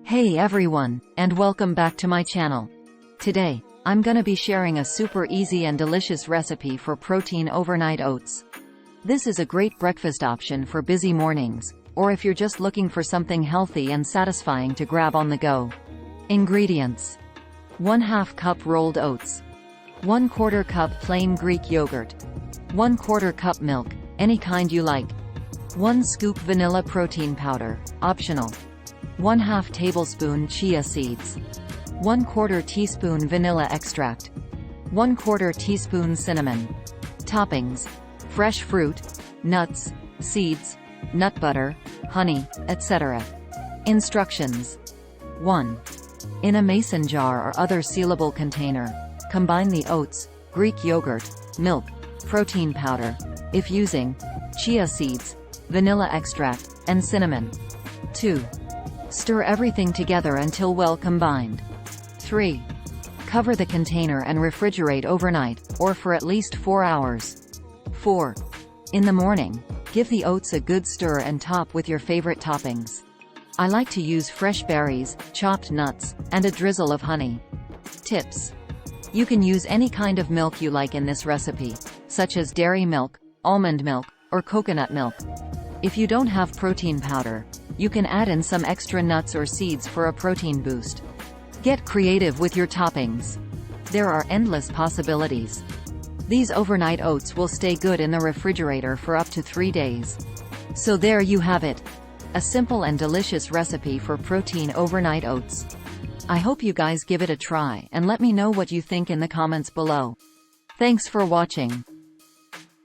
Hey everyone, and welcome back to my channel. Today, I'm gonna be sharing a super easy and delicious recipe for protein overnight oats. This is a great breakfast option for busy mornings, or if you're just looking for something healthy and satisfying to grab on the go. Ingredients: 1/2 cup rolled oats, 1/4 cup plain Greek yogurt, 1/4 cup milk, any kind you like, 1 scoop vanilla protein powder, optional, 1/2 tablespoon chia seeds, 1/4 teaspoon vanilla extract, 1/4 teaspoon cinnamon. Toppings: fresh fruit, nuts, seeds, nut butter, honey, etc. Instructions: 1. In a mason jar or other sealable container, combine the oats, Greek yogurt, milk, protein powder, if using, chia seeds, vanilla extract, and cinnamon. 2. Stir everything together until well combined. 3. Cover the container and refrigerate overnight, or for at least 4 hours. 4. In the morning, give the oats a good stir and top with your favorite toppings. I like to use fresh berries, chopped nuts, and a drizzle of honey. Tips: you can use any kind of milk you like in this recipe, such as dairy milk, almond milk, or coconut milk. If you don't have protein powder, you can add in some extra nuts or seeds for a protein boost. Get creative with your toppings. There are endless possibilities. These overnight oats will stay good in the refrigerator for up to 3 days. So there you have it. A simple and delicious recipe for protein overnight oats. I hope you guys give it a try and let me know what you think in the comments below. Thanks for watching.